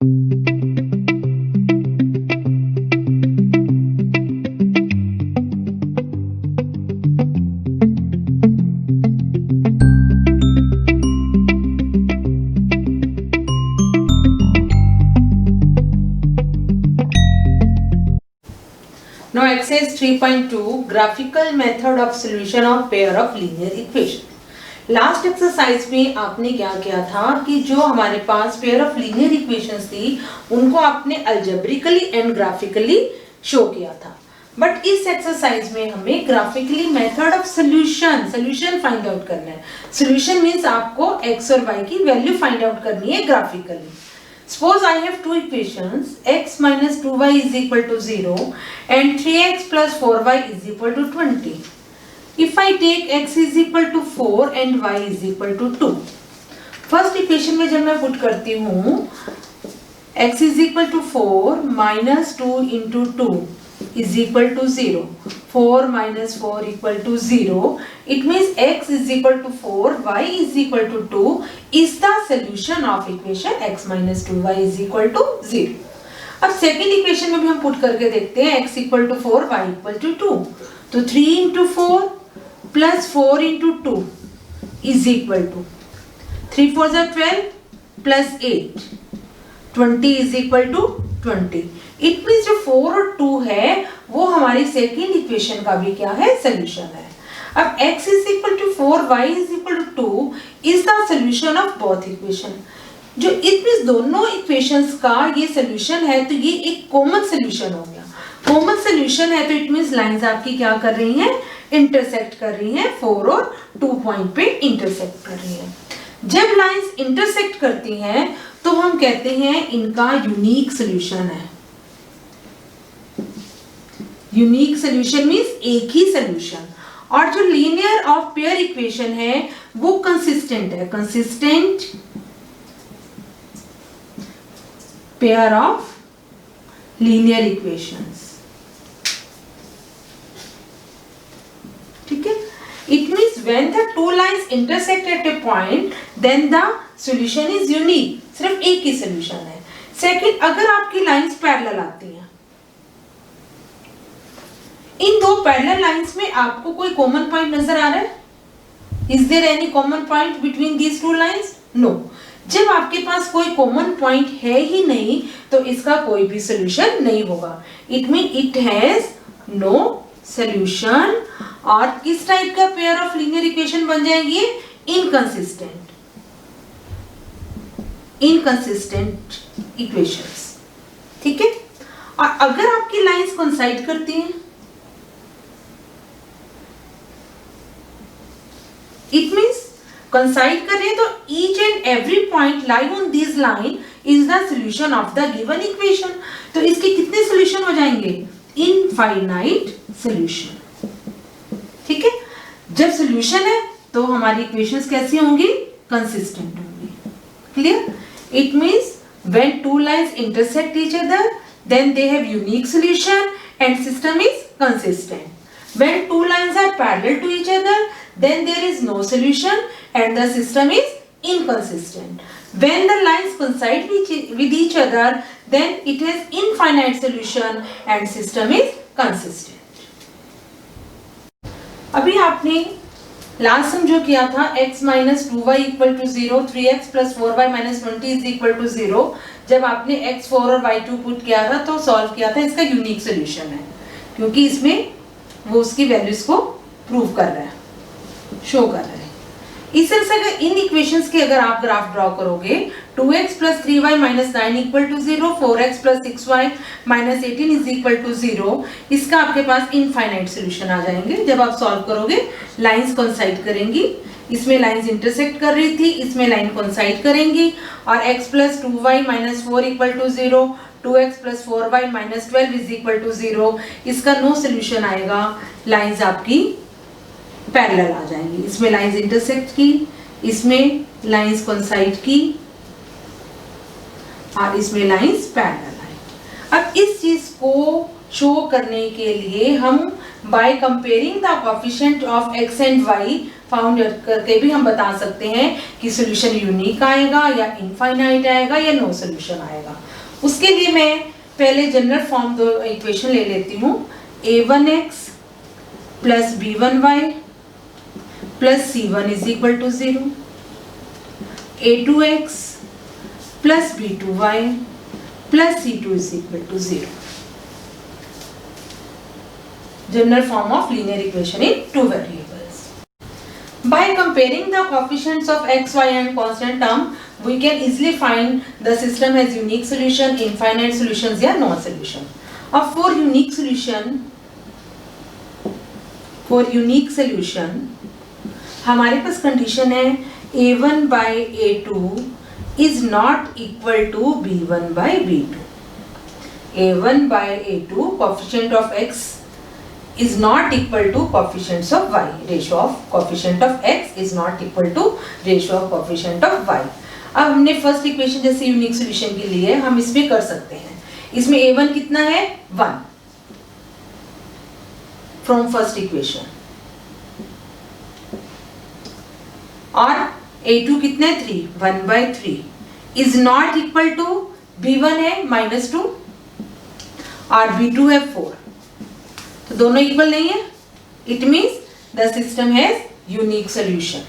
Now exercise 3.2 graphical method of solution of pair of linear equation. Last exercise में आपने क्या किया था कि जो हमारे पास पेयर ऑफ लीनियर इक्वेशंस थी उनको आपने अलजेब्रिकली एंड ग्राफिकली शो किया था, बट इस एक्सरसाइज में हमें graphically method of solution find out करना है. सॉल्यूशन मींस आपको x और y की वैल्यू फाइंड आउट करनी है graphically. Suppose I have two equations, x minus 2y is equal to 0 and 3x plus 4y is equal to 20. If I take x is equal to 4 and y is equal to 2. First equation में जब मैं put करती हूँ x is equal to 4 minus 2 into 2 is equal to 0. 4 minus 4 equal to 0. It means x is equal to 4, y is equal to 2 is the solution of equation x minus 2y is equal to 0. अब second equation में भी हम put करके देखते हैं x equal to 4, y equal to 2. तो 3 into 4 plus 4 into 2 is equal to 3 4s are 12 plus 8. 20 is equal to 20. It means जो 4 और 2 है वो हमारी सेकेंड इक्वेशन का भी क्या है, सोल्यूशन है. अब x is equal to 4, y is equal to 2 is the solution of both equation. जो इट मींस दोनों इक्वेशंस का ये सोल्यूशन है तो ये एक कॉमन सोल्यूशन हो गया. कॉमन सोल्यूशन है तो इट मींस लाइंस आपकी क्या कर रही हैं, इंटरसेक्ट कर रही हैं, 4 और 2 पॉइंट पे इंटरसेक्ट कर रही हैं. जब लाइंस इंटरसेक्ट करती हैं तो हम कहते हैं इनका यूनिक सोल्यूशन है. यूनिक सोल्यूशन मींस एक ही सोल्यूशन. और जो लीनियर ऑफ पेयर इक्वेशन है वो कंसिस्टेंट है, consistent pair of linear equations. ठीक है. It means when the two lines intersect at a point then the solution is unique. सिर्फ एक ही सॉल्यूशन है. सेकंड, अगर आपकी लाइंस पैरेलल आती हैं, इन दो पैरेलल लाइंस में आपको कोई कॉमन पॉइंट नजर आ रहा है? Is there any common point between these two lines? No. जब आपके पास कोई कॉमन पॉइंट है ही नहीं तो इसका कोई भी सॉल्यूशन नहीं होगा. It mean it has no solution. और किस टाइप का पेयर ऑफ लीनियर इक्वेशन बन जाएगी? Inconsistent equations. ठीक है. और अगर आपकी लाइंस कोइंसाइड करती हैं, इट मींस कोइंसाइड कर रहे हैं तो each and every point lie on this line is the solution of the given equation. तो इसके कितने सॉल्यूशन हो जाएंगे? Infinite solution. ठीक है. जब सॉल्यूशन है तो हमारी इक्वेशंस कैसी होंगी? कंसिस्टेंट होंगी. Clear? It means when two lines intersect each other then they have unique solution and system is consistent. When two lines are parallel to each other, then there is no solution and the system is inconsistent. When the lines coincide with each other, then it has infinite solution and system is consistent. अभी आपने last सम जो किया था x minus 2y equal to 0, 3x plus 4y minus 20 is equal to 0. जब आपने x4 और y2 put किया था तो सॉल्व किया था, इसका यूनिक सोल्यूशन है क्योंकि इसमें वो उसकी वैल्यूज को प्रूव कर रहा है, शो कर रहा है. इस तरह से अगर इन इक्वेशंस के अगर आप ग्राफ ड्रॉ करोगे 2x plus 3y minus 9 equal to 0, 4x plus 6y minus 18 is equal to 0, इसका आपके पास इनफाइनाइट सोल्यूशन आ जाएंगे. जब आप सॉल्व करोगे लाइंस कोइंसाइड करेंगी. इसमें लाइंस इंटरसेक्ट कर रही थी, इसमें लाइन कोइंसाइड करेंगी और x plus 2y minus 4 equal to 0, 2x plus 4y minus 12 is equal to 0. इसका नो सोल्यूशन आएगा. लाइंस आपकी पैरेलल आ जाएंगी. इसमें लाइंस इंटरसेक्ट की, इसमें लाइंस कोइंसाइड की और इसमें लाइंस पैरेलल आई. अब इस चीज को शो करने के लिए हम by comparing the coefficient of x and y found करके भी हम बता सकते हैं कि सॉल्यूशन यूनिक आएगा या इनफाइनाइट आएगा या नो सॉल्यूशन आएगा। उसके लिए मैं पहले जनरल फॉर्म दो इक्वेशन ले लेती हूँ, a1x plus b1y plus c1 is equal to 0, a2x plus b2y plus c2 is equal to 0। General form of linear equation in two variables. By comparing the coefficients of x, y and constant term, we can easily find the system has unique solution, infinite solutions या no solution. अब for unique solution हमारे पास condition है a1 by a2 is not equal to b1 by b2. a1 by a2 coefficient of x is not equal to coefficients of y. Ratio of coefficient of x is not equal to ratio of coefficient of y. अब हमने first equation जैसे unique solution के लिए हम इसमें कर सकते हैं। इसमें a1 कितना है 1 फ्रॉम फर्स्ट इक्वेशन और a2 कितना है 3 1 by 3 is not equal to b1 है -2 और b2 है 4। तो दोनों इक्वल नहीं है। It means the system has unique solution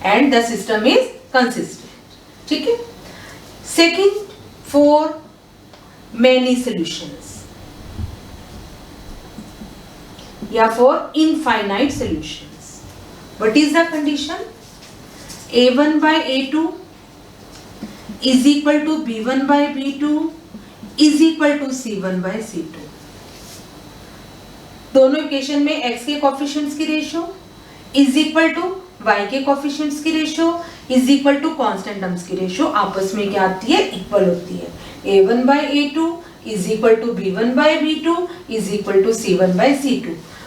and the system is consistent. ठीक है। सेकंड, फॉर मेनी सॉल्यूशंस या for infinite solutions, what is the condition? a1 by a2 is equal to b1 by b2 is equal to c1 by c2। दोनों equation में x के coefficients की ratio is equal to y के coefficients की ratio is equal to constant terms की ratio आपस में क्या आती है? इक्वल होती है। a1 by a2 is equal to b1 by b2 is equal to c1 by c2।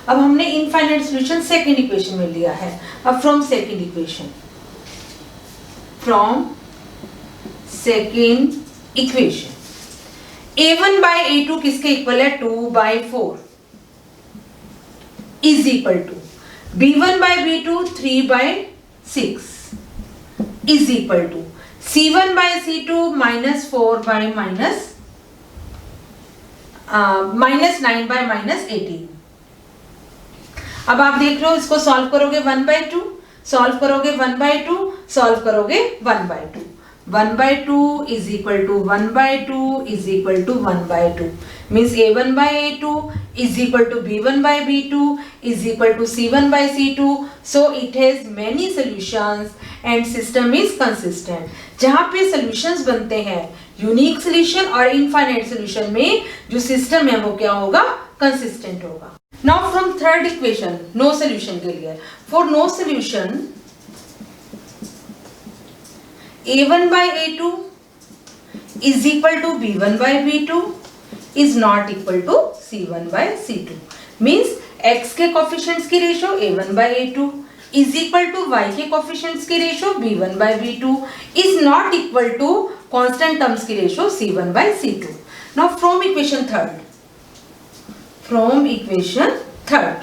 अब हमने इनफाइनाइट सॉल्यूशन सेकंड इक्वेशन में लिया है। अब from second equation a1 by a2 किसके इक्वल है? 2 by 4 is equal to b1 by b2 3 by 6 is equal to c1 by c2 -4 by -9 by -18। अब आप देख रहे हो, इसको सॉल्व करोगे 1/2, सॉल्व करोगे 1/2, सॉल्व करोगे 1/2। 1/2 is equal to 1/2 is equal to 1/2 means a1 by a2 is equal to b1 by b2 is equal to c1 by c2, so it has many solutions and system is consistent। जहाँ पे solutions बनते हैं unique solution और infinite solution में जो system है वो क्या होगा? कंसिस्टेंट होगा। Now from third equation no solution के लिए, for no solution a1 by a2 is equal to b1 by b2 is not equal to c1 by c2 means x के कोफिशिएंट्स की ratio a1 by a2 is equal to y के coefficients की ratio b1 by b2 is not equal to constant terms की ratio c1 by c2। Now from equation third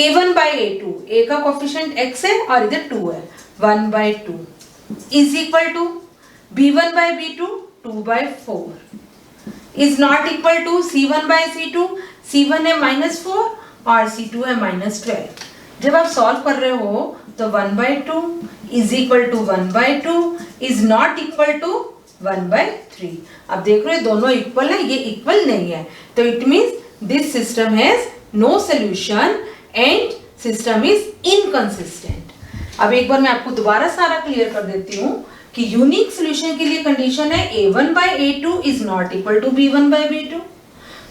a1 by a2, a का coefficient x है और इधर 2 है, 1/2 is equal to b1 by b2 2/4 is not equal to c1 by c2, c1 है -4 और c2 है -12। जब आप सॉल्व कर रहे हो तो 1/2 is equal to 1/2 is not equal to 1/3। अब देख रहे हो दोनों इक्वल है, ये इक्वल नहीं है, तो it means this system has no solution and system is inconsistent. अब एक बार मैं आपको दोबारा सारा क्लियर कर देती हूँ कि यूनिक सॉल्यूशन के लिए कंडीशन है a1 by a2 is not equal to b1 by b2।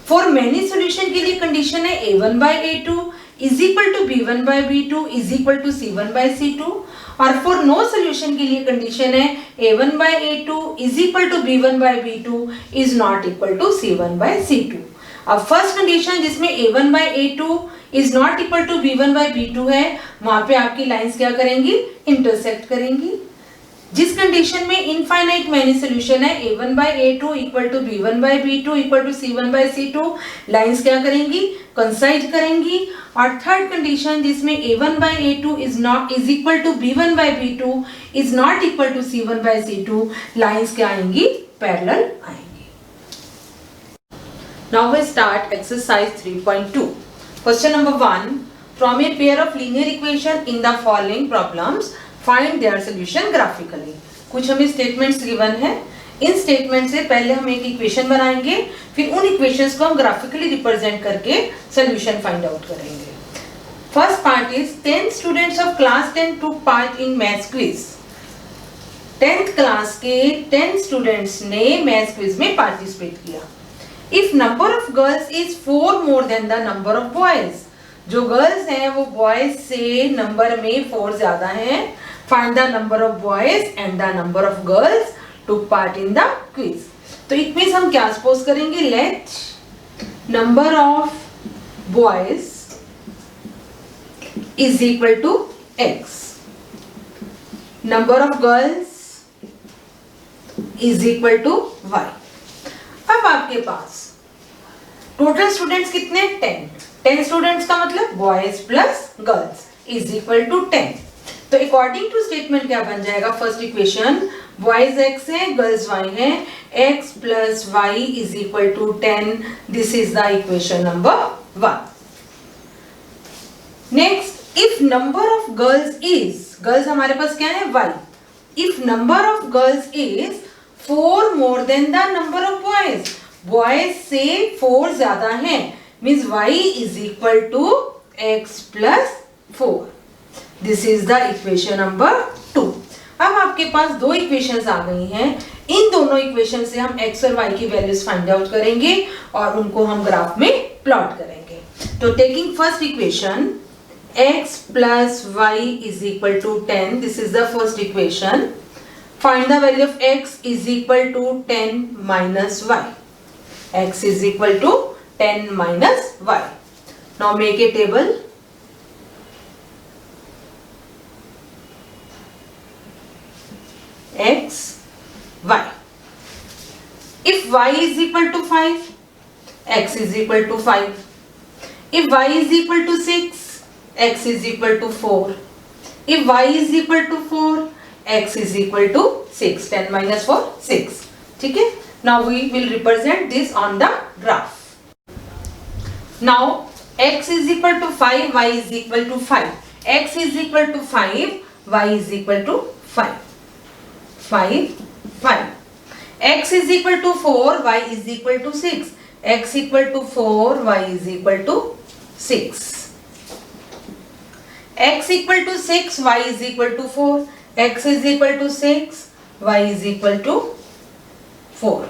For many solution के लिए कंडीशन है a1 by a2 is equal to b1 by b2 is equal to c1 by c2। और for no solution के लिए condition है a1 by a2 is equal to b1 by b2 is not equal to c1 by c2। अब first condition जिसमें a1 by a2 is not equal to b1 by b2 है, वहां पे आपकी lines क्या करेंगी? इंटरसेक्ट करेंगी। जिस कंडीशन में इनफाइनाइट मैनी सोल्यूशन है a1 by a2 इक्वल to b1 by b2 equal to c1 by c2, lines क्या करेंगी, कंसाइड करेंगी। और थर्ड कंडीशन जिसमें a1 by a2 is equal to b1 by b2 is not equal to c1 by c2, lines क्या आएंगी, parallel आएंगी। Now we start exercise 3.2। Question number 1, from a pair of linear equation in the following problems find their solution graphically. कुछ हमें statements given है, इन statement से पहले हम एक इक्वेशन बनाएंगे, फिर उन इक्वेशंस को हम ग्राफिकली रिप्रेजेंट करके सॉल्यूशन फाइंड आउट करेंगे। First part is 10 students of class 10 took part in maths quiz. 10th class के 10 स्टूडेंट्स ने मैथ्स क्विज में पार्टिसिपेट किया। If number of girls is 4 more than the number of boys, जो girls हैं वो boys से number में 4 ज्यादा हैं, find the number of boys and the number of girls took part in the quiz। तो it means हम क्या सपोज करेंगे, let number of boys is equal to x, number of girls is equal to y। अब आपके पास total students कितने, 10 students का मतलब boys plus girls is equal to 10। तो अकॉर्डिंग टू स्टेटमेंट क्या बन जाएगा, फर्स्ट इक्वेशन बॉयज x है, गर्ल्स y है, x plus y is equal to 10, this is the equation number 1। Next, if number of girls is, girls हमारे पास क्या है, y, if number of girls is 4 more than the number of boys, boys से 4 ज्यादा है, means y is equal to x plus 4, this is the equation number 2। अब आपके पास दो इक्वेशंस आ गई हैं, इन दोनों इक्वेशन से हम x और y की वैल्यूज फाइंड आउट करेंगे और उनको हम ग्राफ में प्लॉट करेंगे। तो taking first equation x plus y is equal to 10, this is the first equation. Find the value of x is equal to 10 minus y, x is equal to 10 minus y। Now make a table. x, y. If y is equal to 5, x is equal to 5. If y is equal to 6, x is equal to 4. If y is equal to 4, x is equal to 6. 10 minus 4, 6. ठीक है? Now we will represent this on the graph. Now x is equal to 5, y is equal to 5. X is equal to 5, y is equal to 5. 5, 5. X is equal to 4, y is equal to 6. X equal to 4, y is equal to 6. X equal to 6, y is equal to 4. X is equal to 6, y is equal to 4.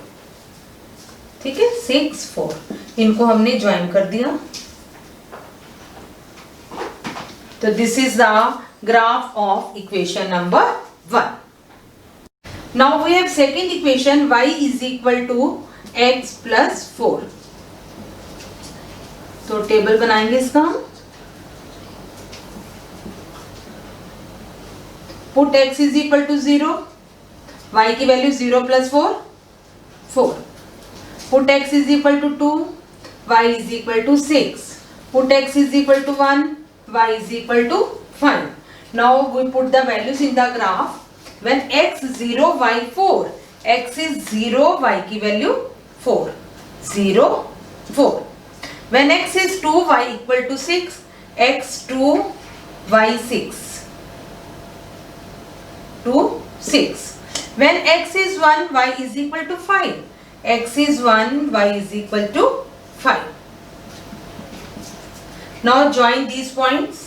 ठीक है, 6, 4, इनको हमने join कर दिया। तो this is the graph of equation number 1। Now we have second equation, y is equal to x plus 4। तो table बनाएंगे इसका हम। Put x is equal to 0, y की value 0 plus 4, 4। Put x is equal to 2, y is equal to 6। Put x is equal to 1, y is equal to 5। Now we put the values in the graph। When x 0, y 4, x is 0, y की value 4, 0, 4। When x is 2, y equal to 6, x 2, y 6, 2, 6। When x is 1, y is equal to 5, x is 1, y is equal to 5। Now join these points।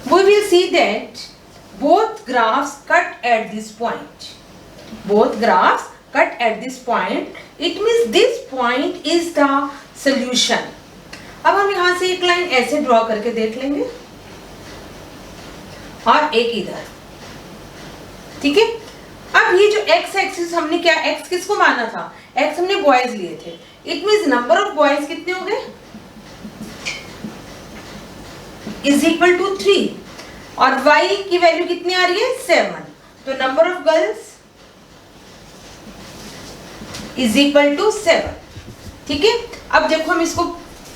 We will see that both graphs cut at this point. Both graphs cut at this point. It means this point is the solution। अब हम यहाँ से एक line ऐसे draw करके देख लेंगे और एक इधर, ठीक है। अब ये जो x एक्सिस हमने क्या, x किसको माना था, x हमने बॉयज लिए थे। It means number of boys कितने हो गए, इज इक्वल टू 3। और y की वैल्यू कितनी आ रही है 7, तो number of girls is equal to 7। ठीक है, अब देखो हम इसको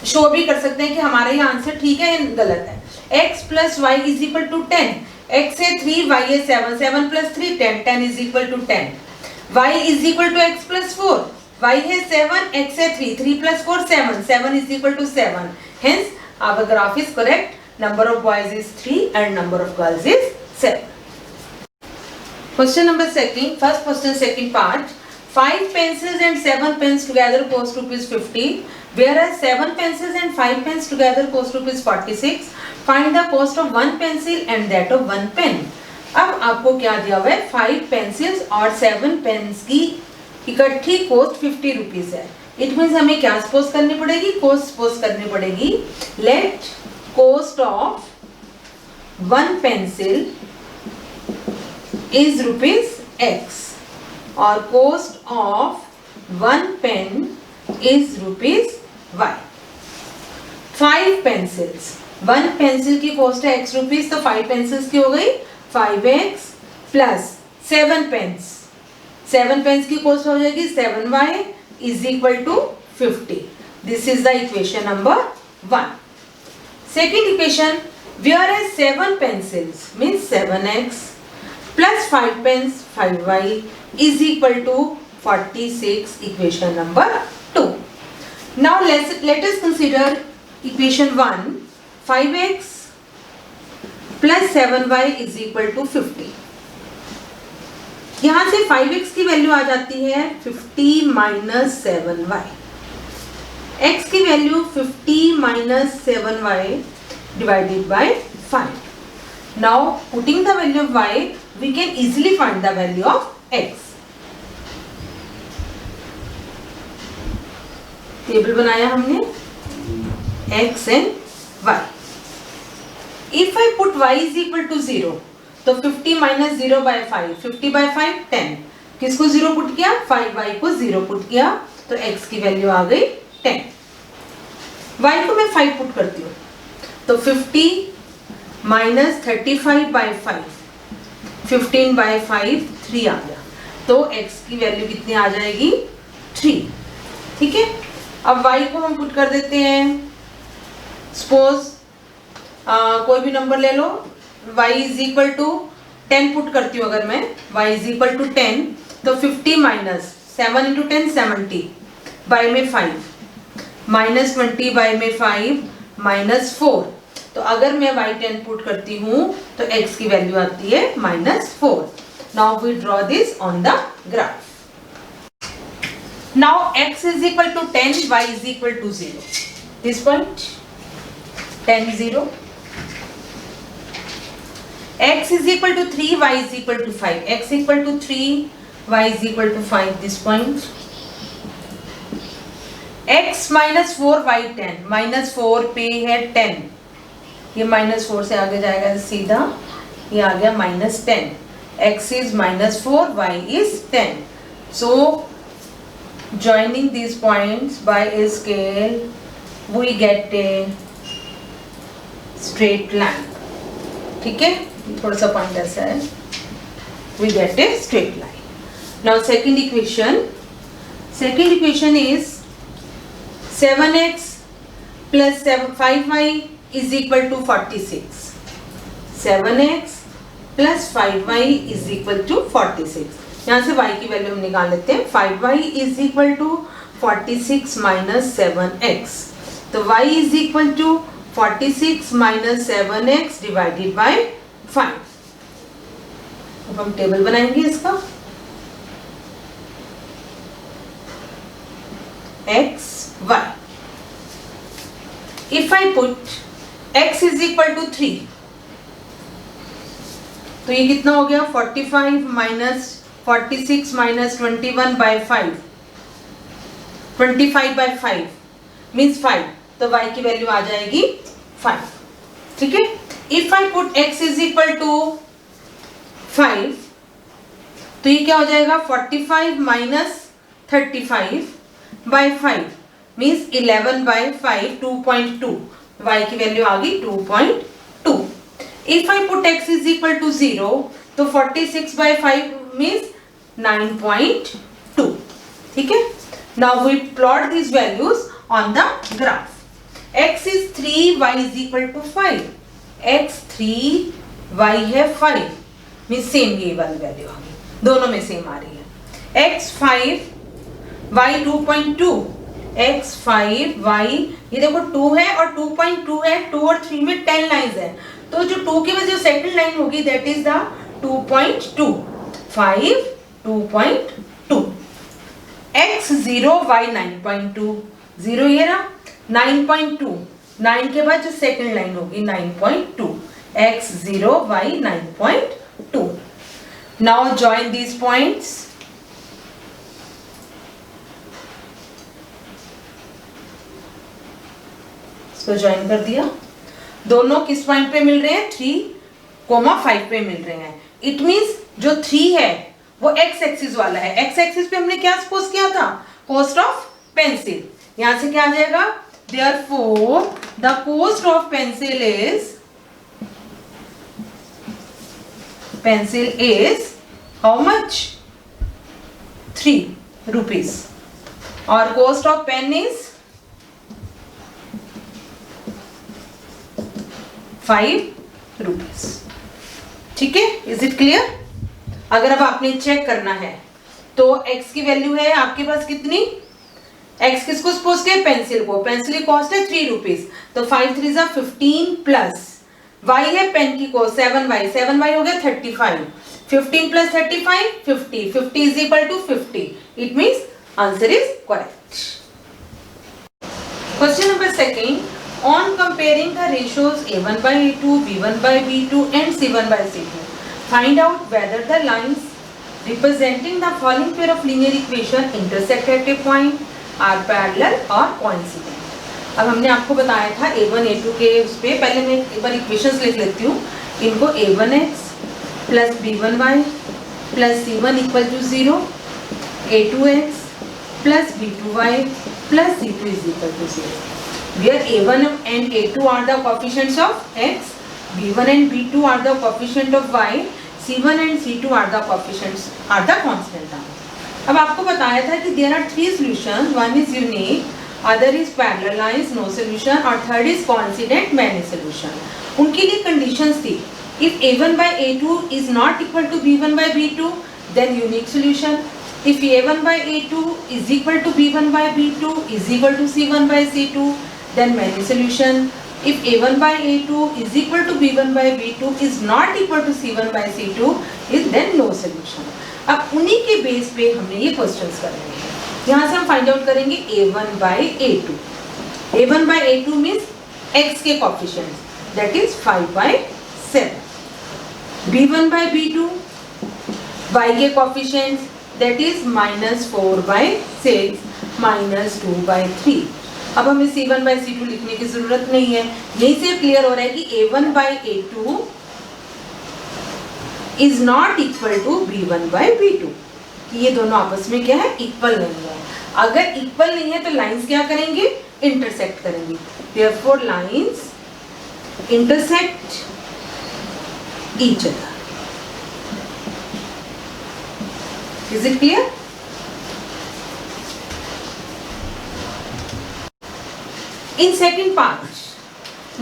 शो भी कर सकते हैं कि हमारा ये आंसर ठीक है या गलत है। x plus y is equal to 10, x है 3, y है 7, 7 plus 3 10, 10 is equal to 10। y is equal to x plus 4, y है 7, x है 3, 3 plus 4 7, 7 is equal to 7। Hence our graph is correct. Number of boys is 3 and number of girls is 7. Question number second, first question second part. 5 pencils and 7 pens together cost rupees 50, whereas 7 pencils and 5 pens together cost rupees 46. Find the cost of 1 pencil and that of 1 pen. अब आपको क्या दिया हुआ है, 5 pencils और 7 pens की इकट्ठी cost 50 rupees है। इट मीन्स हमें क्या सपोज करनी पड़ेगी, कॉस्ट सपोज करनी पड़ेगी। Let cost of 1 pencil is rupees x और cost of 1 pen is rupees y। 5 pencils, 1 pencil की कॉस्ट है x रुपीज, तो 5 पेंसिल्स की हो गई 5x प्लस 7 पेन्स, 7 पेन्स की कॉस्ट हो जाएगी 7y is equal to 50। This is the equation number 1। Second equation, whereas 7 pencils means 7x plus 5 pens 5y is equal to 46, equation number 2। Now let us consider equation 1, 5x plus 7y is equal to 50। यहां से 5x की value आ जाती है 50 minus 7y, x की value 50 minus 7y divided by 5। Now putting the value of y we can easily find the value of x। Table बनाया हमने x and y। If I put y is equal to 0, तो 50 minus 0 bye 5, 50 bye 5 10, किसको 0 put किया, 5y को 0 put किया, तो x की value आ गई 10। y को मैं 5 पुट करती हूँ, तो 50 माइनस 35 बाय 5, 15 बाय 5 3 आ गया, तो x की वैल्यू कितनी आ जाएगी 3। ठीक है, अब y को हम पुट कर देते हैं, सपोज कोई भी नंबर ले लो, y is equal to 10 put करती हूँ अगर मैं, y इज इक्वल टू 10, तो 50 माइनस 7 इंटू 10 70 बाई में 5 माइनस 20 बाई में 5 माइनस 4, तो अगर मैं y 10 पुट करती हूँ तो x की वैल्यू आती है -4। Now we draw this on the graph. Now x is equal to 10, y is equal to 0, this point 10 0, x is equal to 3, y is equal to 5, x equal to 3, y is equal to 5, this point, x minus 4, y 10, minus 4 पे है 10, ये -4 से आगे जाएगा सीधा, ये आ गया -10, x is -4, y is 10, so joining these points by a scale we get a straight line। ठीक है, थोड़ा सा पॉइंट ऐसा है, we get a straight line। Now second equation is 7x plus 5y is equal to 46, 7x plus 5y is equal to 46। यहाँ से y की value हम निकाल लेते हैं, 5y is equal to 46 minus 7x, तो y is equal to 46 minus 7x divided by 5। अब हम टेबल बनाएंगे इसका, x y। If I put x is equal to 3, तो ये कितना हो गया 45 minus 46 minus 21 by 5, 25 by 5 means 5, तो y की वैल्यू आ जाएगी 5। ठीक है, if I put x is equal to 5, तो ये क्या हो जाएगा 45 minus 35 by 5 means 11 by 5 2.2, y की वैल्यू आ गई 2.2। If I put x is equal to 0, तो 46 by 5 means 9.2. ठीक है? Now we plot these values on the graph. X is 3, y is equal to 5. X 3, y है 5. means same ये वाली value आ गई, दोनों में सेम आ रही है. X 5, y 2.2. X 5, y ये देखो 2 है और 2.2 है. 2 और 3 में 10 लाइन्स है, तो जो 2 के वजह सेकंड लाइन होगी that is the 2.2. 5 2.2. X 0, y 9.2. 0 ये रहा, 9.2. 9 के बाद जो सेकंड लाइन होगी 9.2. X 0, y 9.2. Now join these points. इसको ज्वाइन कर दिया. दोनों किस पॉइंट पे मिल रहे हैं? 3,5 पे मिल रहे हैं. इट मींस जो 3 है वो x एक्सिस वाला है. x एक्सिस पे हमने क्या सपोज किया था? Cost of pencil. यहां से क्या आ जाएगा? Therefore the cost of pencil is how much? 3 rupees. और cost of pen is 5 rupees. ठीक है? Is it clear? अगर अब आपने चेक करना है तो x की वैल्यू है आपके पास कितनी? x किसको सपोज किया? पेंसिल को. पेंसिल की कॉस्ट है 3 रुपीज, तो 5 3 जा 15 प्लस y है पेन की कॉस्ट 7y. 7y हो गया 35. 15 plus 35 50. 50 is equal to 50. It means answer is correct. Question number second. On comparing the ratios a1 by a2, b1 by b2 and c1 by c2, find out whether the lines representing the following pair of linear equation intersect at a point, are parallel or coincident. अब हमने आपको बताया था a1 a2 के उस पे. पहले मैं एक बार इक्वेशंस लिख लेती हूँ. इनको a1x plus b1y plus c1 equal to 0, a2x plus b2y plus c2 is equal to 0. where a1 and a2 are the coefficients of x, b1 and b2 are the coefficient of y, c1 and c2 are the coefficients are the constant term. अब आपको बताया था कि there are 3 solutions, one is unique, other is parallel lines, no solution, और third is coincident, many solution. उनके लिए conditions थी. If a1 by a2 is not equal to b1 by b2, then unique solution. If a1 by a2 is equal to b1 by b2 is equal to c1 by c2, then many solution. If a1 by a2 is equal to b1 by b2 is not equal to c1 by c2 is then no solution. अब उन्हीं के base पे हमने ये questions करेंगे. यहाँ से हम फाइंड आउट करेंगे a1 by a2. a1 by a2 means x के coefficients, that is 5 by 7. b1 by b2 y के coefficients, that is -4 by 6 -2 by 3. अब हमें c1 by c2 लिखने की जरूरत नहीं है. यहीं से क्लियर हो रहा है कि a1 by a2 is not equal to b1 by b2. ये दोनों आपस में क्या है? इक्वल नहीं है. अगर इक्वल नहीं है तो लाइंस क्या करेंगे? इंटरसेक्ट करेंगे. Therefore lines intersect each other. Is it clear? In second part,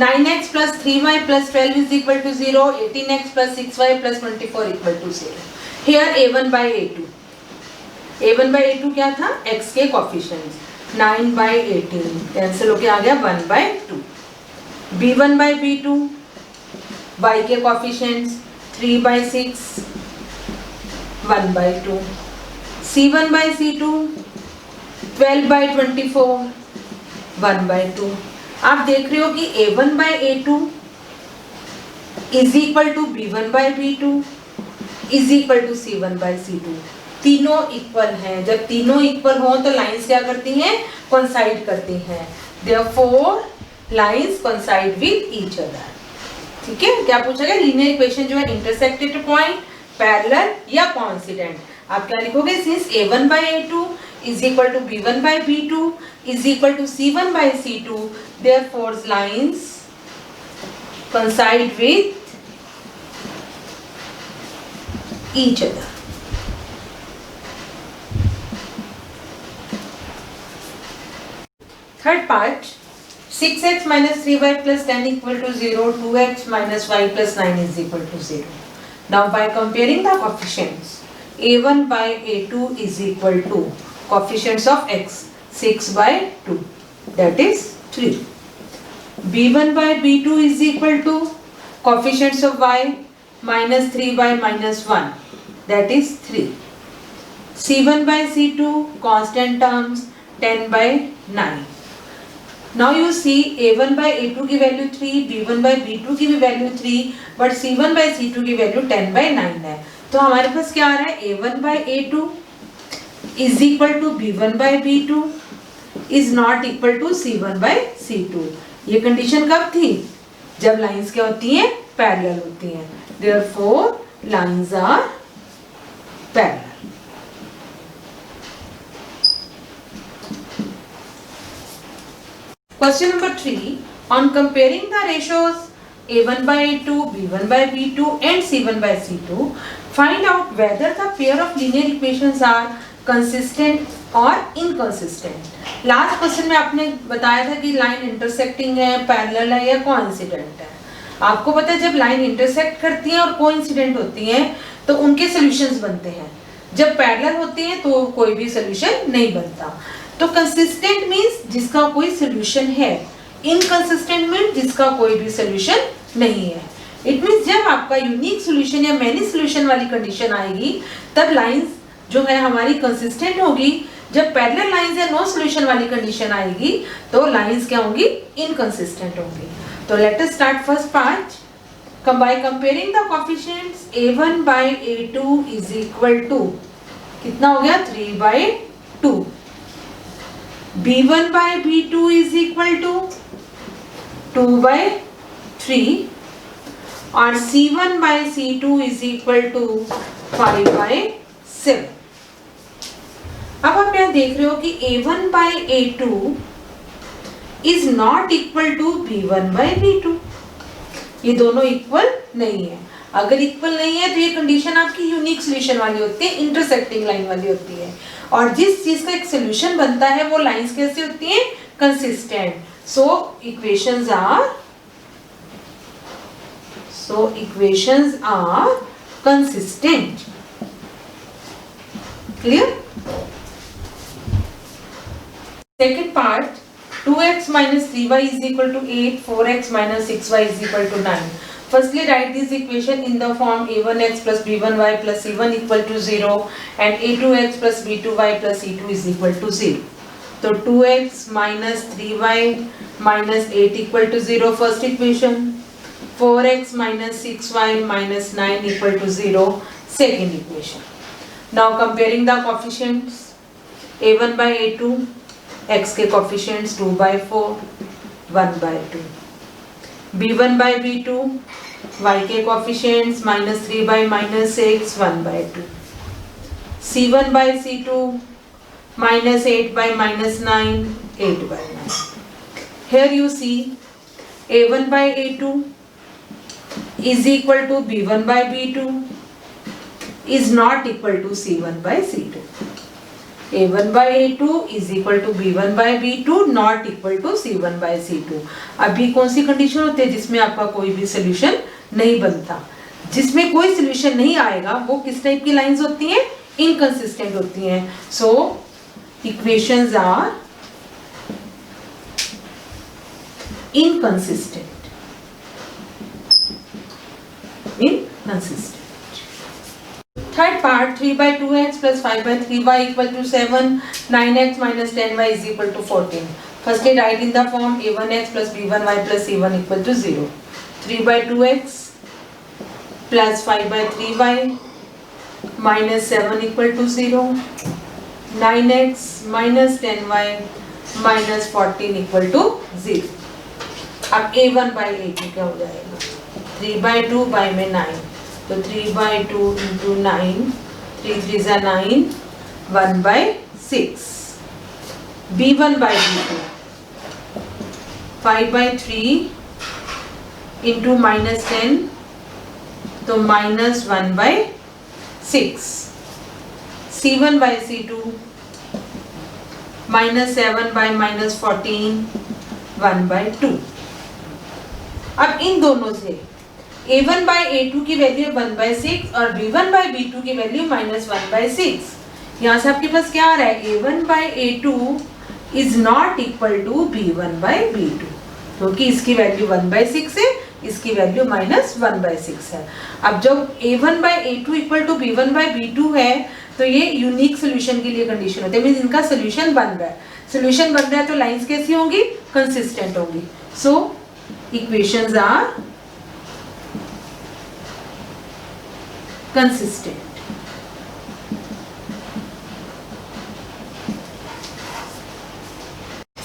9x plus 3y plus 12 is equal to 0, 18x plus 6y plus 24 equal to 0. Here a1 by a2. a1 by a2 क्या था? x के coefficients. 9 by 18 cancel होके आ गया 1 by 2. b1 by b2 y के coefficients 3 by 6 1 by 2. c1 by c2 12 by 24 1 by 2. आप देख रहे हो कि a1 by a2 is equal to b1 by b2 is equal to c1 by c2. तीनों equal हैं. जब तीनों इक्वल हो तो लाइंस क्या करती हैं? कोइंसाइड करती हैं. Therefore lines coincide with each other. ठीक है? क्या पूछा गया? लीनियर इक्वेशन जो है इंटरसेक्टेड पॉइंट, पैरेलल या कोइंसिडेंट. आप क्या लिखोगे? Since a1 by a2 is equal to b1 by b2 is equal to c1 by c2, therefore lines coincide with each other. Third part, 6x minus 3y plus 10 equal to 0, 2x minus y plus 9 is equal to 0. Now by comparing the coefficients, a1 by a2 is equal to coefficients of x, 6 by 2, that is 3. b1 by b2 is equal to coefficients of y, minus 3 by minus 1, that is 3. c1 by c2 constant terms, 10 by 9. Now you see a1 by a2 की value 3, b1 by b2 की भी value 3, but c1 by c2 की value 10 by 9 है. तो हमारे पास क्या आ रहा है, a1 by a2 is equal to b1 by b2 is not equal to c1 by c2. ये कंडीशन कब थी, जब लाइंस क्या होती हैं, पैरेलल होती हैं. Therefore lines are parallel. Question number 3, on comparing the ratios a1 by a2, b1 by b2 and c1 by c2, find out whether the pair of linear equations are consistent और inconsistent. Last question में आपने बताया था कि line intersecting है, parallel है या coincident है. आपको पता है जब लाइन इंटरसेक्ट करती हैं और कोइंसिडेंट होती हैं तो उनके सॉल्यूशंस बनते हैं. जब पैरेलल होती हैं तो कोई भी सॉल्यूशन नहीं बनता. तो कंसिस्टेंट मींस जिसका कोई सॉल्यूशन है, इनकंसिस्टेंट मींस जिसका कोई भी सॉल्यूशन नहीं है. इट मींस जब आपका यूनिक सॉल्यूशन या मैनी सॉल्यूशन वाली कंडीशन आएगी तब लाइंस जो है हमारी कंसिस्टेंट होगी. जब पैरेलल लाइंस या नो सॉल्यूशन वाली कंडीशन आएगी तो लाइंस क्या होंगी, इनकंसिस्टेंट होंगी. तो let us start first part. By comparing the coefficients a1 by a2 is equal to कितना हो गया, 3 by 2. b1 by b2 is equal to 2 by 3 और c1 by c2 is equal to 5 by 7. अब आप यहाँ देख रहे हो कि a1 by a2 is not equal to b1 by b2. ये दोनों इक्वल नहीं है. अगर इक्वल नहीं है तो ये कंडीशन आपकी यूनिक सॉल्यूशन वाली होती है, इंटरसेक्टिंग लाइन वाली होती है. और जिस चीज का एक सॉल्यूशन बनता है वो लाइंस कैसी होती हैं, consistent. So equations are consistent. Clear. Second part, 2x minus 3y is equal to 8, 4x minus 6y is equal to 9. Firstly, write this equation in the form a1x plus b1y plus c1 equal to 0 and a2x plus b2y plus c2 is equal to 0. So 2x minus 3y minus 8 equal to 0 first equation. 4x minus 6y minus 9 equal to 0 second equation. Now comparing the coefficients a1 by a2, x के coefficients 2 by 4, 1 by 2. b1 by b2, y के coefficients minus 3 by minus 6, 1 by 2. c1 by c2, minus 8 by minus 9, 8 by 9. Here you see a1 by a2 is equal to b1 by b2 is not equal to c1 by c2. a1 by a2 is equal to b1 by b2 not equal to c1 by c2. अभी कौन सी condition होती है जिसमें आपका कोई भी solution नहीं बनता. जिसमें कोई सोल्यूशन नहीं आएगा वो किस टाइप की लाइंस होती हैं, इनकंसिस्टेंट होती हैं. So equations are inconsistent. Third part, 3 by 2x plus 5 by 3y equal to 7, 9x minus 10y is equal to 14. Firstly, write in the form a1x plus b1y plus c1 equal to 0. 3 by 2x plus 5 by 3y minus 7 equal to 0. 9x minus 10y minus 14 equal to 0. अब a1 by a2 क्या हो जाएगा, 3 by 2 by में 9. तो 3 by 2 into 9, 3 3s are 9, 1 by 6. b1 by b2, 5 by 3 into minus 10, तो minus 1 by 6, C1 by C2 -7 by -14, 1 by 2। अब इन दोनों से A1 by A2 की वैल्यू 1 by 6 और B1 by B2 की वैल्यू -1 by 6। यहाँ से आपके पास क्या आ रहा है, A1 by A2 is not equal to B1 by B2, क्योंकि इसकी वैल्यू 1 by 6 है, इसकी वैल्यू -1 by 6 है। अब जब A1 by A2 इक्वल टू B1 by B2 है तो ये यूनिक सोल्यूशन के लिए कंडीशन होती है, मींस इनका सोल्यूशन बन रहा है। सोल्यूशन बन रहा है तो लाइंस कैसी होंगी, कंसिस्टेंट होंगी। So equations are consistent.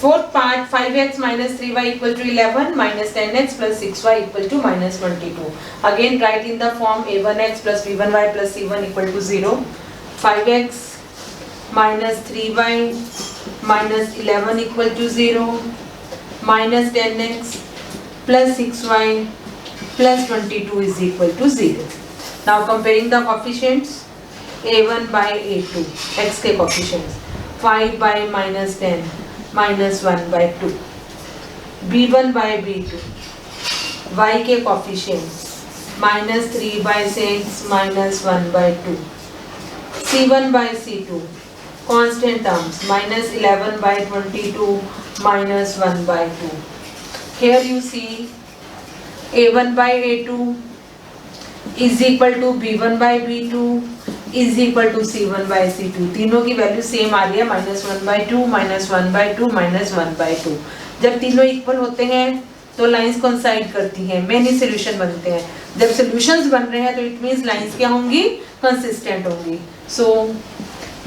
Fourth part, 5x minus 3y equal to 11 minus 10x plus 6y equal to -22. Again write in the form a1x plus b1y plus c1 equal to 0. 5x minus 3y minus 11 equal to 0 minus 10x plus 6y plus 22 is equal to 0. Now comparing the coefficients, a1 by a2, x के coefficients, 5 by -10 -1 by 2, b1 by b2, y के coefficients, -3 by 6 -1 by 2, c1 by c2, constant terms, -11 by 22 -1 by 2. Here you see a1 by a2 is equal to b1 by b2 is equal to c1 by c2। तीनों की value same आ रही है, -1 by 2 -1 by 2 -1 by 2। जब तीनों equal होते हैं तो lines coincide करती हैं, मेनी सॉल्यूशन बनते हैं। जब सॉल्यूशंस बन रहे हैं तो इट मींस लाइंस क्या होंगी, कंसिस्टेंट होंगी। So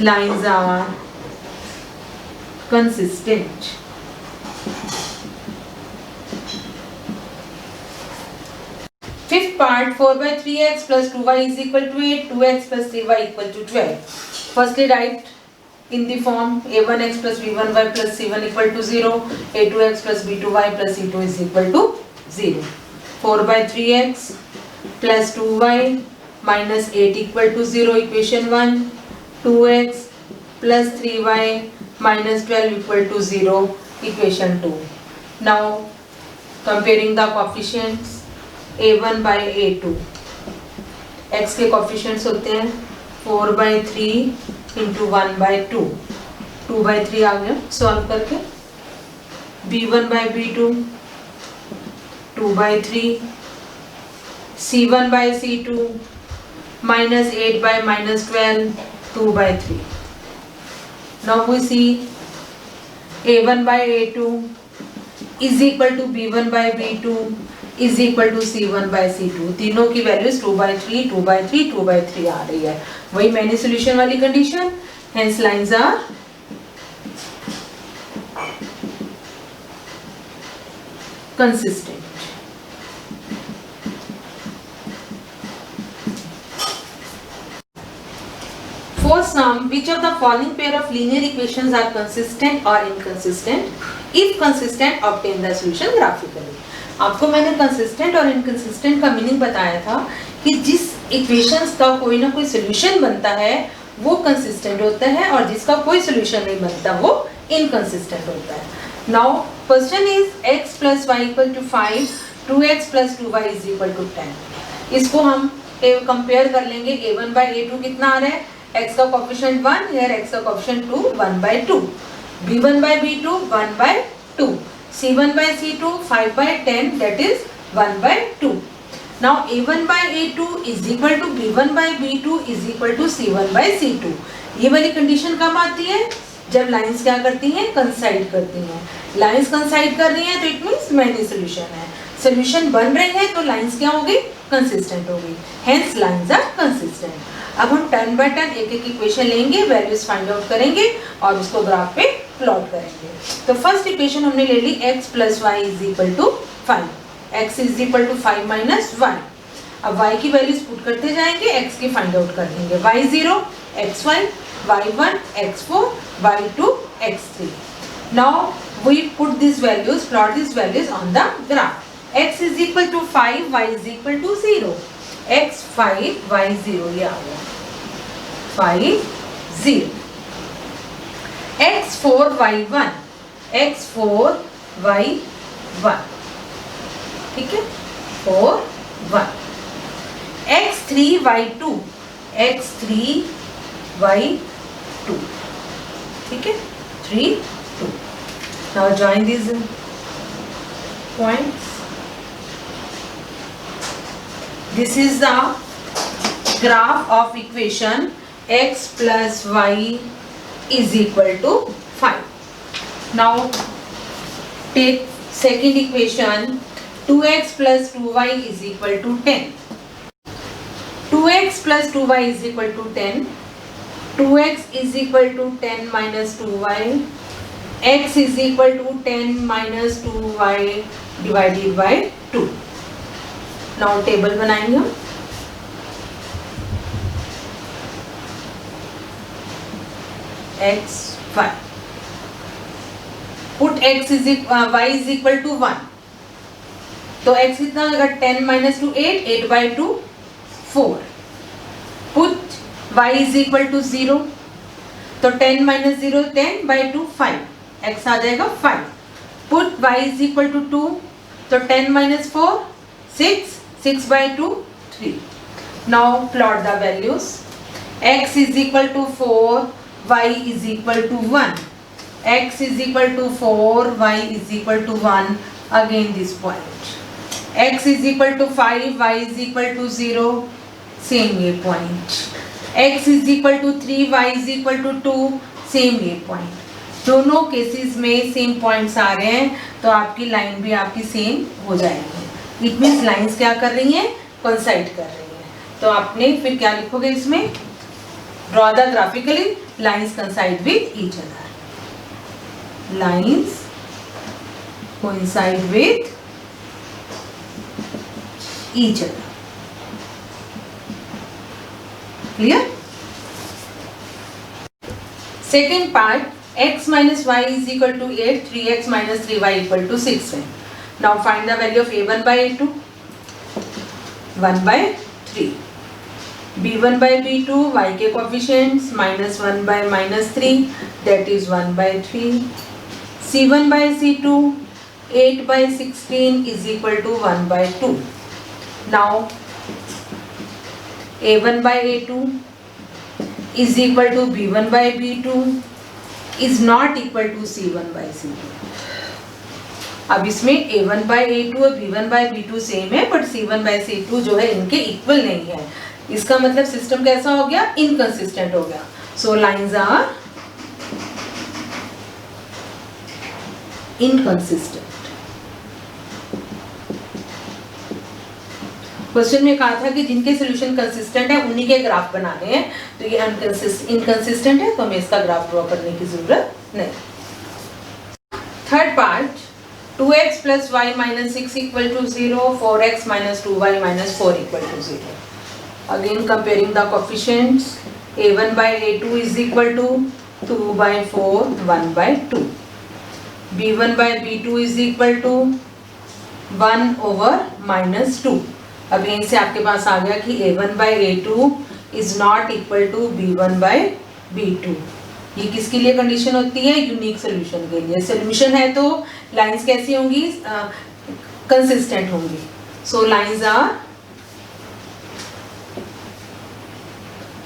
lines are consistent. Fifth part, 4 by 3x plus 2y is equal to 8, 2x plus 3y equal to 12. Firstly write in the form a1x plus b1y plus c1 equal to 0, a2x plus b2y plus c2 is equal to 0. 4 by 3x plus 2y minus 8 equal to 0, equation 1. 2x plus 3y minus 12 equal to 0, equation 2. Now comparing the coefficients, a1 by a2, x के coefficients होते हैं 4 by 3 into 1 by 2, 2 by 3 आ गया solve करके, b1 by b2 2 by 3, c1 by c2 -8 by -12 2 by 3. Now we see a1 by a2 is equal to b1 by b2 is equal to c1 by c2। तीनों की values 2 by 3 2 by 3 2 by 3 आ रही है, वही many solution वाली condition. Hence lines are consistent. Fourth sum, which of the following pair of linear equations are consistent or inconsistent? If consistent, obtain the solution graphically. आपको मैंने consistent और inconsistent का meaning बताया था कि जिस इक्वेशंस का कोई ना कोई सोल्यूशन बनता है वो कंसिस्टेंट होता है और जिसका कोई सोल्यूशन नहीं बनता वो इनकंसिस्टेंट होता है। Now question is x plus y equal to 5, 2x plus 2y is equal to 10। इसको हम कंपेयर कर लेंगे, a1 by a2 कितना आ रहा है, x का कोएफिशिएंट 1, हियर x का coefficient 2, 1 by 2, b1 by b2 1 by 2, c1 by c2 5 by 10 that is 1 by 2. Now a1 by a2 is equal to b1 by b2 is equal to c1 by c2। ये वाली condition कब आती है, जब lines क्या करती हैं, कंसाइड करती हैं। लाइंस कंसाइड कर रही हैं तो इट मींस मैनी सोल्यूशन है, सोल्यूशन बन रहे हैं तो लाइंस क्या होगी, कंसिस्टेंट होगी। Hence lines are consistent. अब हम टर्न बाय टर्न एक एक इक्वेशन लेंगे, वैल्यूज फाइंड आउट करेंगे और उसको ग्राफ पे प्लॉट करेंगे। तो फर्स्ट इक्वेशन हमने ले ली x plus y is equal to 5, x is equal to 5 minus 1। अब y की वैल्यूज पुट करते जाएंगे, x की फाइंड आउट कर लेंगे, y0 x1 y1 x4 y2 x3। Now we put this values, plot this values on the graph. x is equal to 5, y is equal to 0, x 5 y 0 ये आ गया। 5 0. x4 y1 x4 y1, ठीक है, 4 1. x3 y2 x3 y2, ठीक है, 3 2. Now join these points. This is the graph of equation x plus y is equal to 5. Now take second equation, 2x plus 2y is equal to 10. 2x plus 2y is equal to 10. 2x is equal to 10 minus 2y. X is equal to 10 minus 2y divided by 2. Now table बनाएंगे हम. x y. Put x is y is equal to 1. तो x कितना हो जाएगा, 10 minus 2 8, 8 by 2 4. Put y is equal to 0. तो 10 minus 0 10 by 2 5. x आ जाएगा 5. Put y is equal to 2. तो 10 minus 4 6. 6 by 2 3. Now plot the values. x is equal to 4. Y is equal to 1. X is equal to 4. Y is equal to 1. Again this point. X is equal to 5. Y is equal to 0. Same ये point. X is equal to 3. Y is equal to 2. Same ये point. दोनों cases में same points आ रहे हैं, तो आपकी line भी आपकी सेम हो जाएगी. इट मीन्स लाइंस क्या कर रही हैं, कोइंसाइड कर रही हैं. तो आपने फिर क्या लिखोगे इसमें, draw the graphically lines coincide with each other. Lines coincide with each other. Clear. Second part, x minus y is equal to 8, 3x minus 3y equal to 6 है. Now find the value of a1 by a2. 1 by 3. b1 by b2, y के coefficients, minus 1 by minus 3, that is 1 by 3. c1 by c2, 8 by 16 is equal to 1 by 2. Now a1 by a2 is equal to b1 by b2 is not equal to c1 by c2. अब इसमें a1 by a2 और b1 by b2 same है, but c1 by c2 जो है इनके equal नहीं है. इसका मतलब सिस्टम कैसा हो गया, इनकंसिस्टेंट हो गया. सो लाइंस आर इनकंसिस्टेंट. क्वेश्चन में कहा था कि जिनके सोल्यूशन कंसिस्टेंट है उन्हीं के ग्राफ बनाने हैं, तो ये इनकंसिस्टेंट है, तो हमें इसका ग्राफ ड्रॉ करने की जरूरत नहीं. Third part, 2x plus y minus 6 equal to 0, 4x minus 2y minus 4 equal to 0. Again comparing the coefficients, a1 by a2 is equal to 2 by 4, 1 by 2. b1 by b2 is equal to 1 over minus 2. अब यहीं से आपके पास आ गया कि a1 by a2 is not equal to b1 by b2. ये किसके लिए condition होती है, यूनिक सोल्यूशन के लिए. सोल्यूशन है तो लाइंस कैसी होंगी, कंसिस्टेंट होंगी. So lines are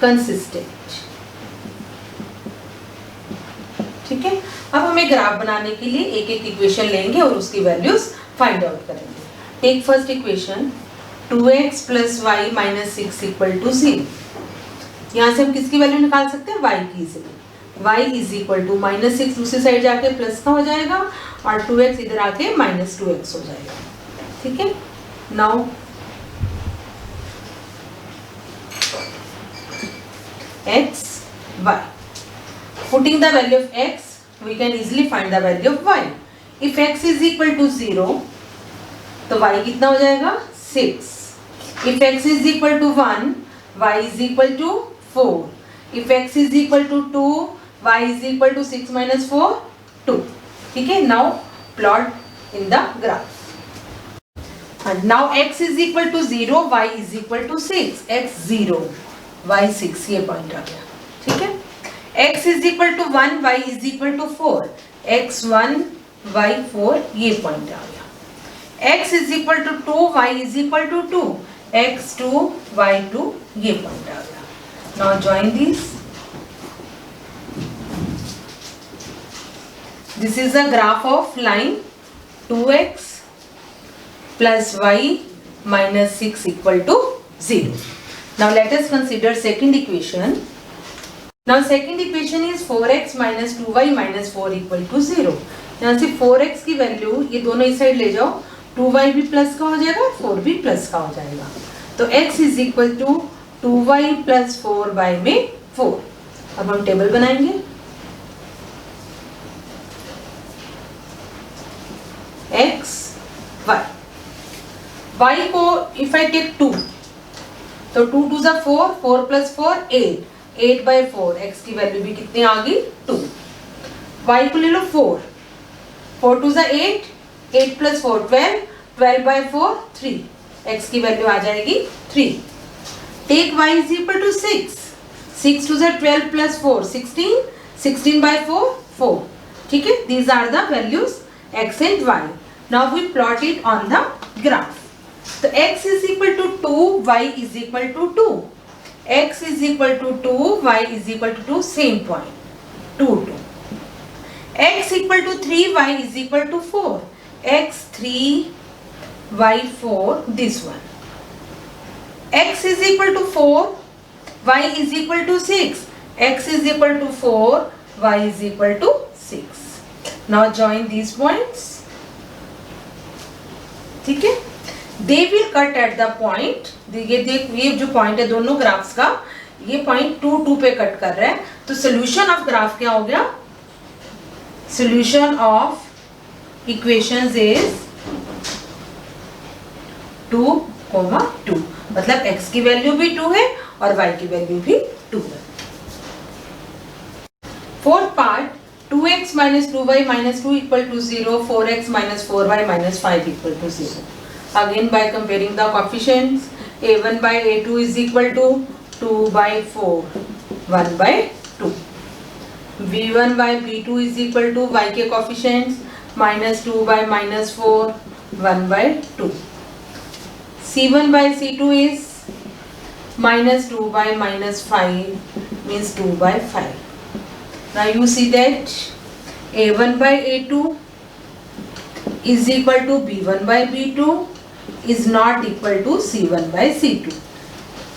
consistent. ठीक है. अब हमें ग्राफ बनाने के लिए एक एक इक्वेशन लेंगे और उसकी वैल्यूज फाइंड आउट करेंगे. Take first equation, 2x plus y minus 6 equal to 0. यहाँ से हम किसकी वैल्यू निकाल सकते हैं, y की easily. y is equal to minus 6 दूसरी साइड जाके प्लस का हो जाएगा और 2x इधर आके minus 2x हो जाएगा. ठीक है. Now x y, putting the value of x we can easily find the value of y. If x is equal to 0 तो y कितना हो जाएगा, 6. If x is equal to 1, y is equal to 4. If x is equal to 2, y is equal to 6 minus 4, 2. ठीक है. Now plot in the graph. And now x is equal to 0, y is equal to 6. x 0, y 6, ये point आ गया. ठीक है। x is equal to 1, y is equal to 4, x1 y4 ये point आ गया। x is equal to 2, y is equal to 2, x2 y2 ये point आ गया। Now join this. This is a graph of line 2x plus y minus 6 equal to 0. Now let us consider second equation. Now second equation is 4x minus 2y minus 4 equal to 0. यहाँ से 4x की value ये दोनों इस side ले जाओ, 2y भी plus का हो जाएगा, 4 भी प्लस का हो जाएगा। तो x is equal to 2y plus 4y में 4। अब हम टेबल बनाएंगे। x y y को इफ आई टेक 2 तो 2 2 जा 4, 4 प्लस 4 8, 8 बाई 4, x की वैल्यू भी कितनी आ गई 2। y को ले लो 4, 4 2 जा 8, 8 प्लस 4 12, 12 बाई 4 3, x की वैल्यू आ जाएगी 3। Take y is equal to 6, 6 2 जा 12 प्लस 4 16, 16 बाई 4 4, ठीक है। These are the values x and y। Now we plot it on the graph. तो x is equal to 2, y is equal to 2, x is equal to 2, y is equal to 2, same point 2 2, x equal to 3, y is equal to 4, x 3 y 4 this one, x is equal to 4, y is equal to 6, x is equal to 4, y is equal to 6. Now join these points, ठीक है। They will cut at the point, ये जो point है दोनों graphs का, ये point 2 2 पे cut कर रहा है। तो सोल्यूशन ऑफ ग्राफ क्या हो गया? सोल्यूशन ऑफ इक्वेशंस इज 2, 2, मतलब x की वैल्यू भी 2 है और y की वैल्यू भी 2 है। Fourth part, 2x minus 2y minus 2 equal to 0, 4x minus 4y minus 5 equal to 0. Again by comparing the coefficients, a1 by a2 is equal to 2 by 4, 1 by 2. b1 by b2 is equal to y के coefficients minus 2 by minus 4, 1 by 2. c1 by c2 is minus 2 by minus 5, means 2 by 5. Now you see that a1 by a2 is equal to b1 by b2 is not equal to c1 by c2.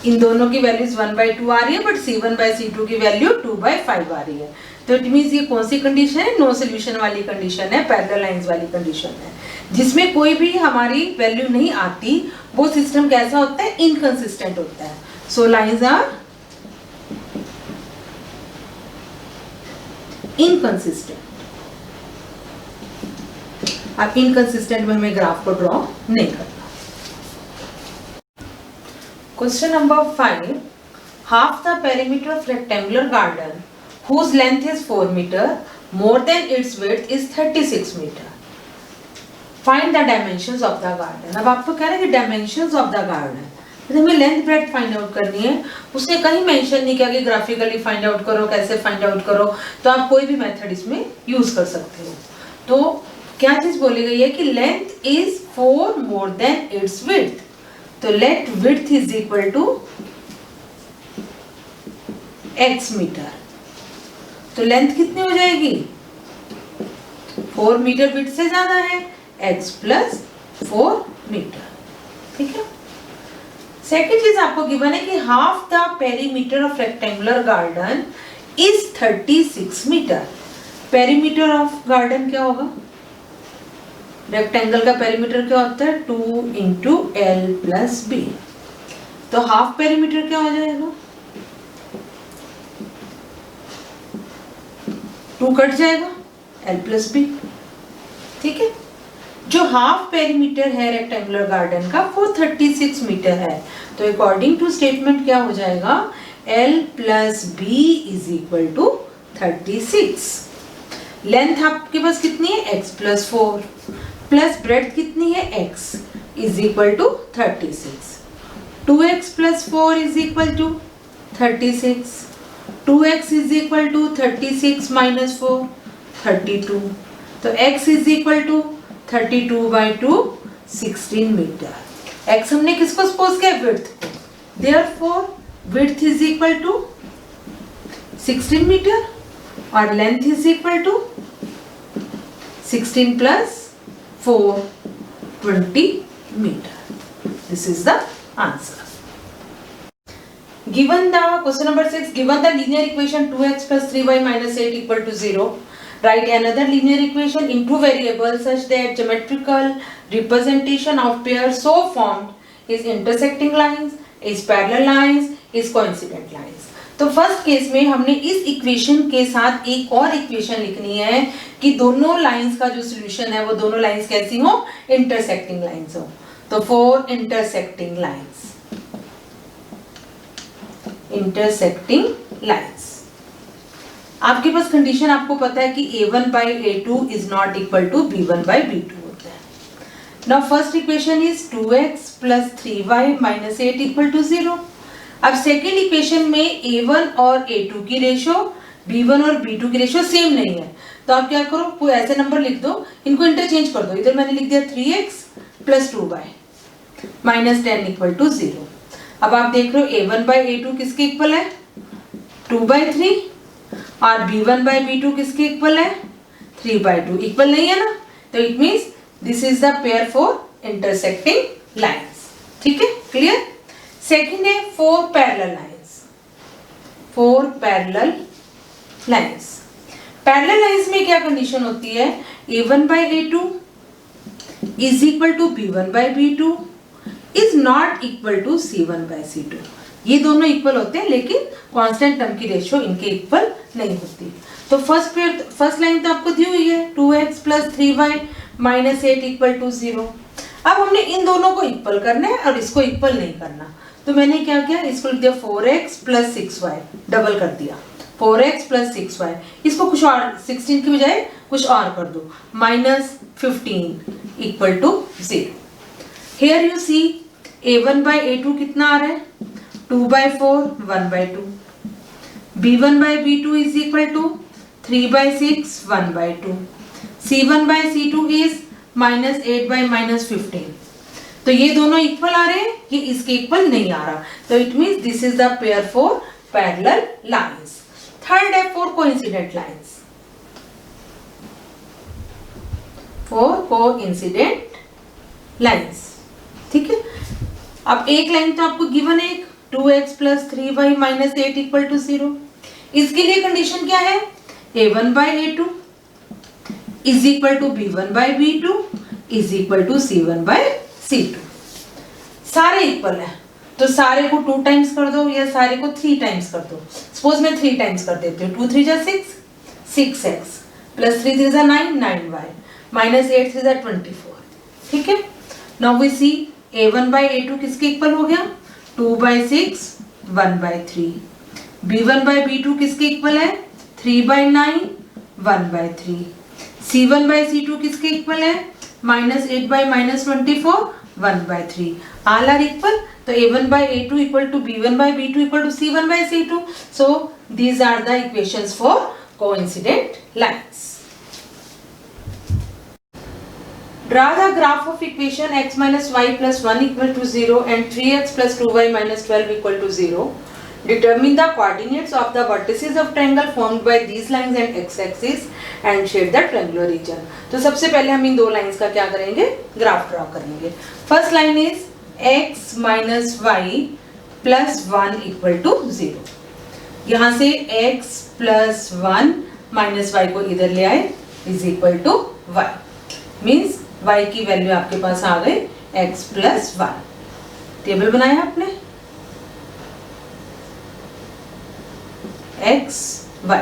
इन दोनों की values 1 by 2 आ रही है, but c1 by c2 की value 2 by 5 आ रही है। तो it means ये कौन सी कंडीशन है? नो सोल्यूशन वाली कंडीशन है, पैरेलल लाइंस वाली कंडीशन है। जिसमें कोई भी हमारी वैल्यू नहीं आती, वो सिस्टम कैसा होता है? इनकंसिस्टेंट होता है। सो लाइंस आर इनकंसिस्टेंट। अब इनकंसिस्टेंट में हमें ग्राफ को ड्रॉ नहीं करना। Question number 5. Half the perimeter of rectangular garden whose length is 4 meter more than its width is 36 meter. Find the dimensions of the garden. अब आपको कह रहा है कि dimensions of the garden, हमें लेंथ ब्रेड्थ फाइंड आउट करनी है। उसने कहीं मेंशन नहीं किया कि ग्राफिकली फाइंड आउट करो, कैसे फाइंड आउट करो। तो आप कोई भी मेथड इसमें यूज कर सकते हो। तो क्या चीज बोली गई है कि length is 4 more than its width. तो let width is equal to x metre. तो लेंथ कितनी हो जाएगी? 4 मीटर विड्थ से ज्यादा है, x प्लस 4 मीटर, ठीक है। सेकेंड चीज आपको गिवन है कि half the perimeter of rectangular garden is 36 metre. Perimeter of garden क्या होगा? रेक्टेंगल का पेरीमीटर क्या होता है? 2 इंटू एल प्लस बी। तो हाफ पेरीमीटर क्या हो जाएगा? 2 कट जाएगा, एल प्लस बी, ठीक है। जो हाफ पेरीमीटर है रेक्टेंगुलर गार्डन का वो 36 मीटर है। तो अकॉर्डिंग टू स्टेटमेंट क्या हो जाएगा? L plus B is equal to 36। Length आपके पास कितनी है? x प्लस 4 प्लस ब्रेड्थ कितनी है? x is equal to 36। 2x plus 4 is equal to 36 2x is equal to 36 minus 4 32, तो x is equal to 32/2 16 metre. x हमने किसको suppose किया, विड्थ को, therefore width is equal to 16 metre और length is equal to 16 plus 4 20 metre. This is the answer. Given the question number 6, given the linear equation 2x plus 3y minus 8 equal to 0, write another linear equation in two variables such that geometrical representation of pair so formed is intersecting lines, is parallel lines, is coincident lines. तो first case में हमने इस equation के साथ एक और equation लिखनी है कि दोनों लाइंस का जो सॉल्यूशन है वो दोनों लाइंस कैसी हो, इंटरसेक्टिंग लाइंस हो। तो for intersecting lines, intersecting lines आपके पास कंडीशन आपको पता है कि a1/a2 is not equal to b1/b2 होता है। Now first equation is 2x plus 3y minus 8 equal to 0। अब सेकेंड इक्वेशन में a1 और a2 की रेशो b1 और b2 की रेशो सेम नहीं है, तो आप क्या करो, कोई ऐसे नंबर लिख दो, इनको इंटरचेंज कर दो। इधर मैंने लिख दिया 3x plus 2y minus 10 equal to 0। अब आप देख रहे हो a1/a2 किसके इक्वल है, 2/3 और b1/b2 किसके इक्वल है, 3/2। इक्वल नहीं है ना, तो it means this is the pair for intersecting lines. ठीक है, क्लियर। सेकंड है 4 parallel lines. 4 parallel lines, parallel lines में क्या कंडीशन होती है, a1/a2 is equal to b1/b2 is not equal to c1/c2। ये दोनों इक्वल होते हैं लेकिन कांस्टेंट टर्म की रेशियो इनके इक्वल नहीं होती। तो फर्स्ट लाइन तो आपको दी हुई है 2x plus 3y minus 8 equal to 0। अब हमने इन दोनों को इक्वल करना है और इसको इक्वल नहीं करना, तो मैंने क्या किया, इसको लिख दिया 4x प्लस 6y, डबल कर दिया 4x प्लस 6y। इसको कुछ और 16 की बजाय कुछ और कर दो, minus 15 equal to 0। Here you see a1/a2 कितना आ रहा है, 2/4 1/2, b1/b2 is equal to 3/6 1/2, c1/c2 is minus 8/-15। तो ये दोनों इक्वल आ रहे हैं, ये इसके इक्वल नहीं आ रहा, तो it means this is the pair for parallel lines. Third है for coincident lines. For coincident lines, ठीक है। अब एक लाइन तो आपको गिवन है, 2x plus 3y minus 8 equal to 0। इसके लिए कंडीशन क्या है, a1/a2 is equal to b1/b2 is equal to c1/c2। सारे इक्वल है तो सारे को 2 टाइम्स कर दो या सारे को 3 टाइम्स कर दो। सपोज मैं 3 टाइम्स कर देती हूँ, 2 3 जा 6 6x प्लस 3 3 जा 9 9y माइनस 8 3 जा 24। ठीक है, नाउ वी सी a1/a2 किसके इक्वल हो गया, 2/6 1/3। b1/b2 किसके इक्वल है, 3/9 1/3। c1/c2 किसके इक्वल है, माइनस 8/-24 1/3। ऑल आर इक्वल, तो a1/a2 equal to b1/b2 equal to c1/c2। So these are the equations for coincident lines. Draw the graph of equation x minus y plus 1 equal to 0 and 3x plus 2y minus 12 equal to 0. Determine the coordinates of the vertices of triangle formed by these lines and x-axis and shade the triangular region. तो सबसे पहले हम इन दो lines का क्या करेंगे, graph draw करेंगे। First line is x minus y plus 1 equal to 0। यहाँ से x plus 1 minus y को इधर ले आए is equal to y, means y की वैल्यू आपके पास आ गई x plus 1। टेबल बनाया आपने x y।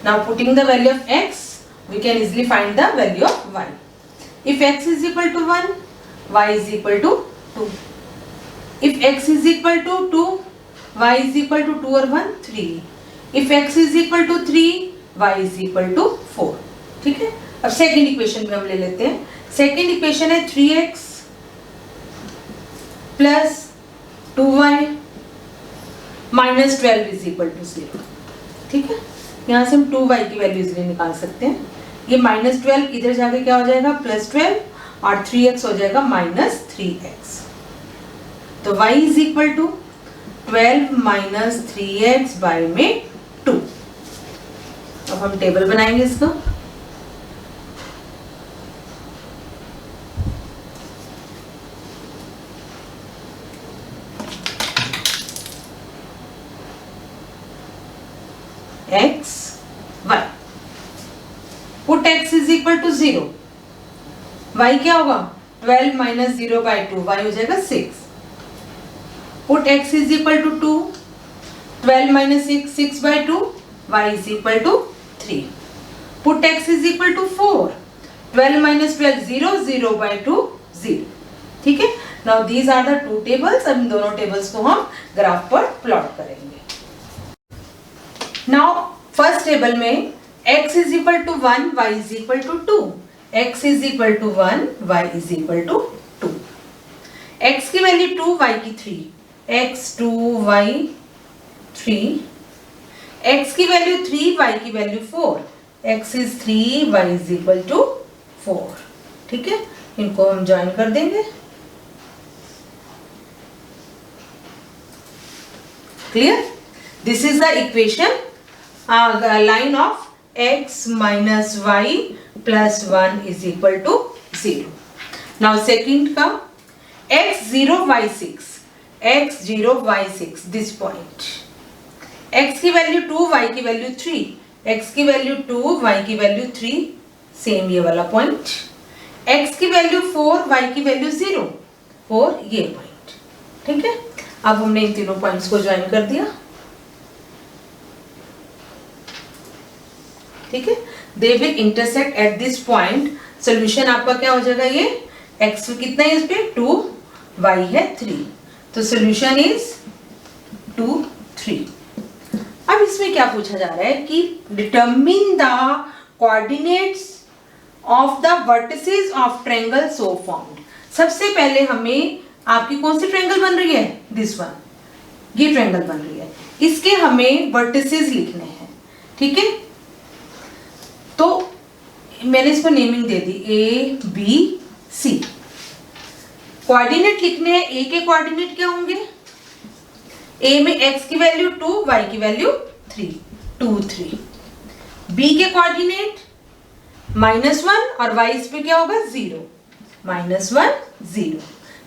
Now putting the value of x, we can easily find the value of y. If x is equal to 1, y is equal to 2. If x is equal to 2, y is equal to 2 और 1 3. If x is equal to 3, y is equal to 4। ठीक है, अब second equation में हम ले लेते हैं। Second equation है 3x plus 2y -12 is equal to 0। ठीक है, यहाँ से हम 2y की वैल्यू इजीली निकाल सकते हैं। ये -12 इधर जाके क्या हो जाएगा +12 और 3x हो जाएगा -3x। तो y इज इक्वल टू 12 - 3x बाय में 2। अब हम टेबल बनाएंगे इसका। x y, put x is equal to 0, y क्या होगा 12 - 0/2, y हो जाएगा 6। Put x is equal to 2, 12 - 6, 6/2, y is equal to 3। Put x is equal to 4, 12 - 12, 0, 0/2, 0। ठीक है, now these are the two tables. अब इन दोनों टेबल्स को हम ग्राफ पर प्लॉट करेंगे। नाउ फर्स्ट टेबल में x is equal to 1, y is equal to 2, x is equal to 1, y is equal to 2। x की वैल्यू 2, y की 3, x 2, y 3, x की वैल्यू 3, y की value 4, x is 3, y is equal to 4। ठीक है, इनको हम join कर देंगे। Clear? This is the equation line of x minus y plus 1 is equal to 0. Now second का x 0 y 6, x 0 y 6 this point, x की value 2, y की value 3, x की वैल्यू 2, y की वैल्यू 3, सेम ये वाला point, x की value 4, y की value 0, 4 ये पॉइंट। ठीक है, अब हमने इन तीनों पॉइंट्स को ज्वाइन कर दिया। ठीक है, they will intersect at this point. Solution आपका क्या हो जाएगा, ये x कितना है इस पे 2, y है 3, तो सोल्यूशन इज 2, 3। अब इसमें क्या पूछा जा रहा है कि determine the coordinates of the vertices of triangle so found. सबसे पहले हमें आपकी कौन सी ट्रायंगल बन रही है, दिस वन, ये ट्रायंगल बन रही है, इसके हमें वर्टिसेस लिखने हैं। ठीक है, तो मैंने इसको naming they the A B C। Coordinate लिखने हैं, A के कोऑर्डिनेट क्या होंगे, A में x की वैल्यू 2, y की वैल्यू 3, 2, 3। B के कोऑर्डिनेट -1 और y इस पे क्या होगा 0, -1, 0।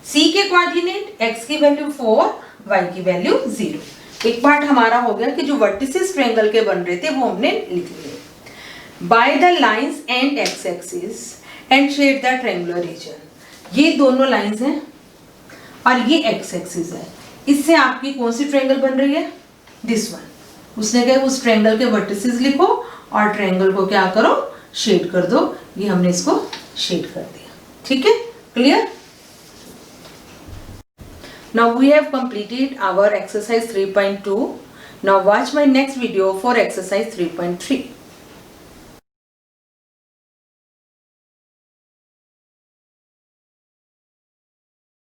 C के कोऑर्डिनेट x की वैल्यू 4, y की वैल्यू 0। एक पार्ट हमारा हो गया कि जो वर्टिसेस ट्रायंगल के बन रहे थे वो हमने लिख लिए। By the lines and x-axis and shade the triangular region, ये दोनों लाइंस हैं और ये x-axis है। इससे आपकी कौन सी ट्रायंगल बन रही है, दिस वन। उसने कहा उस ट्रायंगल के वर्टिसेस लिखो और ट्रायंगल को क्या करो, शेड कर दो। ये हमने इसको शेड कर दिया। ठीक है, clear? Now we have completed our exercise 3.2. Now watch my next video for exercise 3.3.